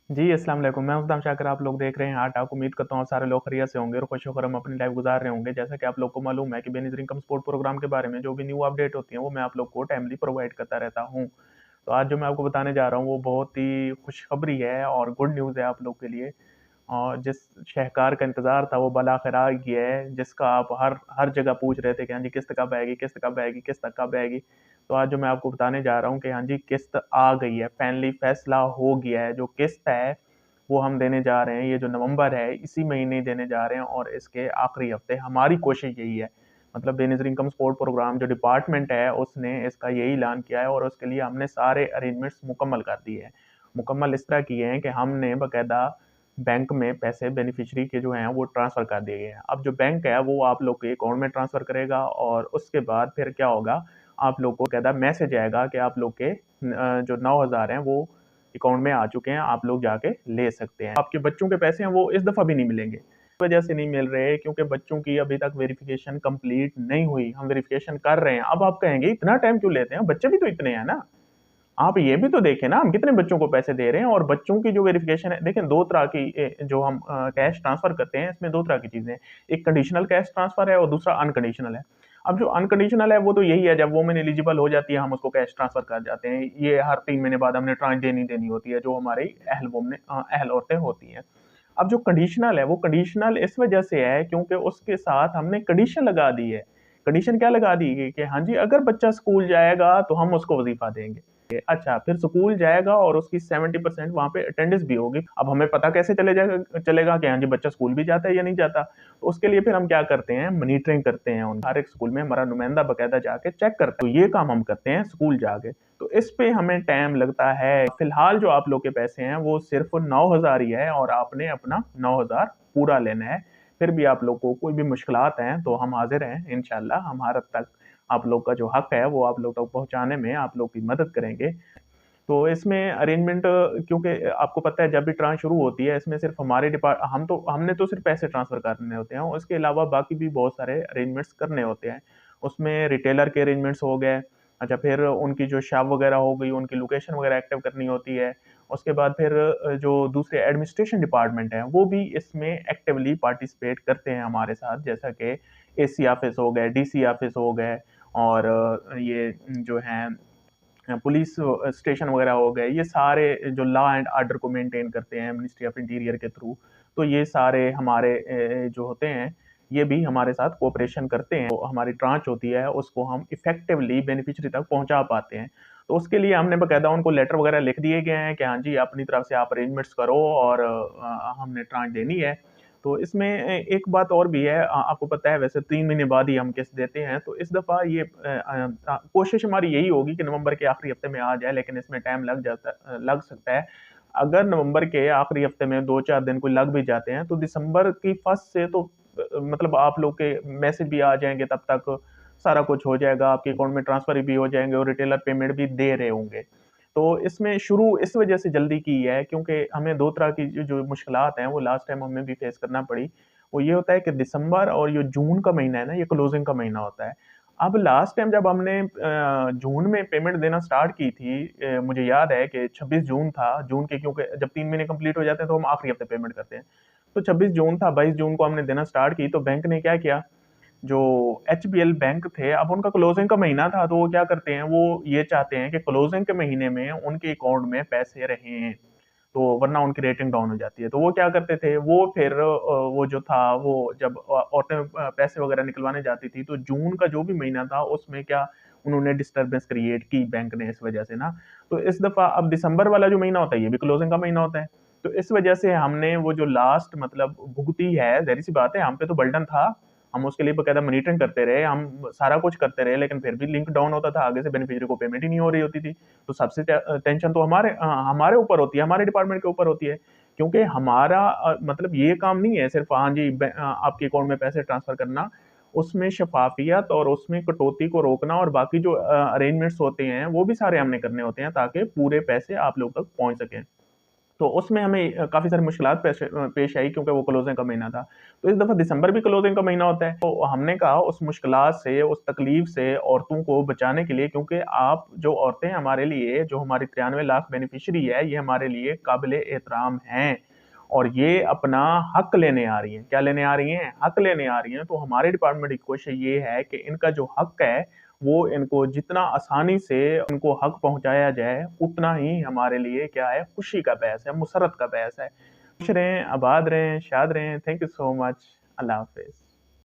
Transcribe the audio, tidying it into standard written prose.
जी, अस्सलाम वालेकुम। मैं उस्ताद शाकिर, आप लोग देख रहे हैं हार्ट टॉक। उम्मीद करता हूँ सारे लोग खैरियत से होंगे और खुश-व-खुर्रम अपनी लाइफ़ गुज़ार रहे होंगे। जैसा कि आप लोग को मालूम है कि बेनिज़ इनकम सपोर्ट प्रोग्राम के बारे में जो भी न्यू अपडेट होती हैं, वो मैं आप लोग को टाइमली प्रोवाइड करता रहता हूँ। तो आज जो मैं आपको बताने जा रहा हूँ, वो बहुत ही खुशखबरी है और गुड न्यूज़ है आप लोग के लिए। और जिस शाहकार का इंतज़ार था, वो बल-आखिर आ गया है, जिसका आप हर हर जगह पूछ रहे थे कि हाँ जी, किस्त कब आएगी, किस्त कब आएगी, किस्त कब आएगी? तो आज जो मैं आपको बताने जा रहा हूँ कि हाँ जी, किस्त आ गई है, फाइनली फैसला हो गया है। जो किस्त है वो हम देने जा रहे हैं, ये जो नवंबर है, इसी महीने देने जा रहे हैं और इसके आखिरी हफ्ते हमारी कोशिश यही है। मतलब बेनज़ीर इनकम सपोर्ट प्रोग्राम जो डिपार्टमेंट है, उसने इसका यही ऐलान किया है और उसके लिए हमने सारे अरेंजमेंट्स मुकम्मल कर दिए हैं। मुकम्मल इस तरह किए हैं कि हमने बाकायदा बैंक में पैसे बेनिफिशियरी के जो हैं, वो ट्रांसफ़र कर दिए गए हैं। अब जो बैंक है, वो आप लोग के अकाउंट में ट्रांसफ़र करेगा और उसके बाद फिर क्या होगा, आप लोग को बाकायदा मैसेज आएगा कि आप लोग के जो 9,000 हैं, वो अकाउंट में आ चुके हैं, आप लोग जाके ले सकते हैं। आपके बच्चों के पैसे हैं वो इस दफ़ा भी नहीं मिलेंगे। इस वजह से नहीं मिल रहे क्योंकि बच्चों की अभी तक वेरिफ़िकेशन कंप्लीट नहीं हुई। हम वेरिफ़िकेशन कर रहे हैं। अब आप कहेंगे इतना टाइम क्यों लेते हैं? बच्चे भी तो इतने हैं ना। आप ये भी तो देखें ना हम कितने बच्चों को पैसे दे रहे हैं और बच्चों की जो वेरिफ़िकेशन है देखें 2 तरह की जो हम कैश ट्रांसफ़र करते हैं इसमें 2 तरह की चीज़ें हैं। एक कंडीशनल कैश ट्रांसफ़र है और दूसरा अनकंडीशनल है। अब जो अनकंडीशनल है वो तो यही है जब वुमन एलिजिबल हो जाती है हम उसको कैश ट्रांसफ़र कर जाते हैं। ये हर 3 महीने बाद हमने ट्रांस देनी होती है जो हमारी अहल औरतें होती हैं। अब जो कंडीशनल है वो कंडीशनल इस वजह से है क्योंकि उसके साथ हमने कंडीशन लगा दी है। कंडीशन क्या लगा दी है कि हाँ जी, अगर बच्चा स्कूल जाएगा तो हम उसको वज़ीफ़ा देंगे। अच्छा, फिर स्कूल जाएगा और उसकी 70% वहाँ पे अटेंडेंस भी होगी। अब हमें पता कैसे चलेगा कि हाँ जी, बच्चा स्कूल भी जाता है या नहीं जाता? तो उसके लिए फिर हम क्या करते हैं, मॉनिटरिंग करते हैं हर एक स्कूल में हमारा नुमाइंदा बाकायदा जाके चेक करता है। तो ये काम हम करते हैं स्कूल जाके। तो इस पे हमें टाइम लगता है। फिलहाल जो आप लोग के पैसे हैं वो सिर्फ़ 9,000 ही है और आपने अपना 9,000 पूरा लेना है। फिर भी आप लोग को कोई भी मुश्किलात हैं तो हम हाज़िर हैं इंशाअल्लाह हम हर हद तक आप लोग का जो हक है वो आप लोग तक पहुँचाने में आप लोग की मदद करेंगे। तो इसमें अरेंजमेंट क्योंकि आपको पता है जब भी ट्रांस शुरू होती है इसमें सिर्फ़ हमारे डिपार्ट हमने तो सिर्फ़ पैसे ट्रांसफ़र करने होते हैं, और इसके अलावा बाकी भी बहुत सारे अरेंजमेंट्स करने होते हैं। उसमें रिटेलर के अरेंजमेंट्स हो गए, अच्छा फिर उनकी जो शॉप वग़ैरह हो गई, उनकी लोकेशन वग़ैरह एक्टिव करनी होती है। उसके बाद फिर जो दूसरे एडमिनिस्ट्रेशन डिपार्टमेंट हैं, वो भी इसमें एक्टिवली पार्टिसिपेट करते हैं हमारे साथ, जैसा कि एसी ऑफ़िस हो गए, डीसी ऑफ़िस हो गए और ये जो हैं पुलिस स्टेशन वगैरह हो गए, ये सारे जो लॉ एंड ऑर्डर को मेंटेन करते हैं मिनिस्ट्री ऑफ इंटीरियर के थ्रू, तो ये सारे हमारे जो होते हैं, ये भी हमारे साथ कोऑपरेशन करते हैं। तो हमारी ट्रांच होती है, उसको हम इफ़ेक्टिवली बेनिफिशियरी तक पहुँचा पाते हैं। तो उसके लिए हमने बाकायदा उनको लेटर वगैरह लिख दिए गए हैं कि हाँ जी, अपनी तरफ से आप अरेंजमेंट्स करो और हमने ट्रांच देनी है। तो इसमें एक बात और भी है, आपको पता है वैसे 3 महीने बाद ही हम किस्त देते हैं, तो इस दफ़ा ये कोशिश हमारी यही होगी कि नवंबर के आखिरी हफ्ते में आ जाए, लेकिन इसमें टाइम लग सकता है। अगर नवंबर के आखिरी हफ्ते में 2-4 दिन कोई लग भी जाते हैं, तो दिसंबर की फर्स्ट से तो मतलब आप लोग के मैसेज भी आ जाएँगे, तब तक सारा कुछ हो जाएगा, आपके अकाउंट में ट्रांसफ़र भी हो जाएँगे और रिटेलर पेमेंट भी दे रहे होंगे। तो इसमें शुरू इस वजह से जल्दी की है क्योंकि हमें 2 तरह की जो मुश्किलात हैं, वो लास्ट टाइम हमें भी फेस करना पड़ी। वो ये होता है कि दिसंबर और ये जून का महीना है ना, ये क्लोजिंग का महीना होता है। अब लास्ट टाइम जब हमने जून में पेमेंट देना स्टार्ट की थी, मुझे याद है कि 26 जून था, जून के क्योंकि जब 3 महीने कंप्लीट हो जाते हैं तो हम आखिरी हफ्ते पेमेंट करते हैं। तो 26 जून था, 22 जून को हमने देना स्टार्ट की तो बैंक ने क्या किया, जो एचबीएल बैंक थे, अब उनका क्लोजिंग का महीना था, तो वो क्या करते हैं, वो ये चाहते हैं कि क्लोजिंग के महीने में उनके अकाउंट में पैसे रहें, तो वरना उनकी रेटिंग डाउन हो जाती है। तो वो क्या करते थे, वो फिर वो जो था, वो जब औरतें पैसे वगैरह निकलवाने जाती थी, तो जून का जो भी महीना था, उसमें क्या उन्होंने डिस्टर्बेंस क्रिएट की बैंक ने इस वजह से ना। तो इस दफ़ा अब दिसंबर वाला जो महीना होता है, ये भी क्लोजिंग का महीना होता है। तो इस वजह से हमने वो जो लास्ट मतलब भुगती है, ज़ाहिर-सी बात है, हम पे तो बर्डन था। हम उसके लिए बाकायदा मॉनिटरिंग करते रहे, हम सारा कुछ करते रहे, लेकिन फिर भी लिंक डाउन होता था, आगे से बेनिफिशियरी को पेमेंट ही नहीं हो रही होती थी। तो सबसे टेंशन तो हमारे ऊपर होती है, हमारे डिपार्टमेंट के ऊपर होती है। क्योंकि हमारा मतलब ये काम नहीं है सिर्फ़ हाँ जी, आपके अकाउंट में पैसे ट्रांसफ़र करना, उसमें शफ़ाफ़ियत और उसमें कटौती को रोकना और बाकी जो अरेंजमेंट्स होते हैं, वो भी सारे हमने करने होते हैं ताकि पूरे पैसे आप लोग तक पहुँच सकें। तो उसमें हमें काफ़ी सारी मुश्किलात पेश आई क्योंकि वो क्लोज़िंग का महीना था। तो इस दफ़ा दिसंबर भी क्लोज़िंग का महीना होता है, तो हमने कहा उस मुश्किलात से, उस तकलीफ़ से औरतों को बचाने के लिए, क्योंकि आप जो औरतें हमारे लिए, जो हमारी 93 लाख बेनिफिशियरी है, ये हमारे लिए काबिल-ए-एहतराम हैं और ये अपना हक लेने आ रही हैं। क्या लेने आ रही हैं? हक लेने आ रही हैं। तो हमारे डिपार्टमेंट की कोशिश ये है कि इनका जो हक है, वो इनको जितना आसानी से उनको हक पहुँचाया जाए, उतना ही हमारे लिए क्या है, खुशी का बहस है, मुसर्रत का बहस है। खुश रहें, आबाद रहें, शाद रहें। Thank you so much. Allah हाफ़िज़।